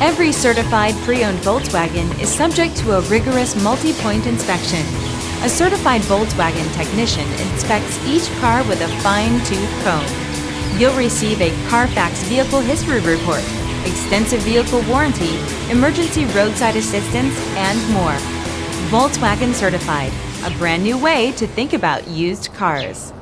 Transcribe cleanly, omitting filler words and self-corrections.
Every certified pre-owned Volkswagen is subject to a rigorous multi-point inspection. A certified Volkswagen technician inspects each car with a fine-tooth comb. You'll receive a CARFAX vehicle history report, extensive vehicle warranty, emergency roadside assistance, and more. Volkswagen Certified, a brand new way to think about used cars.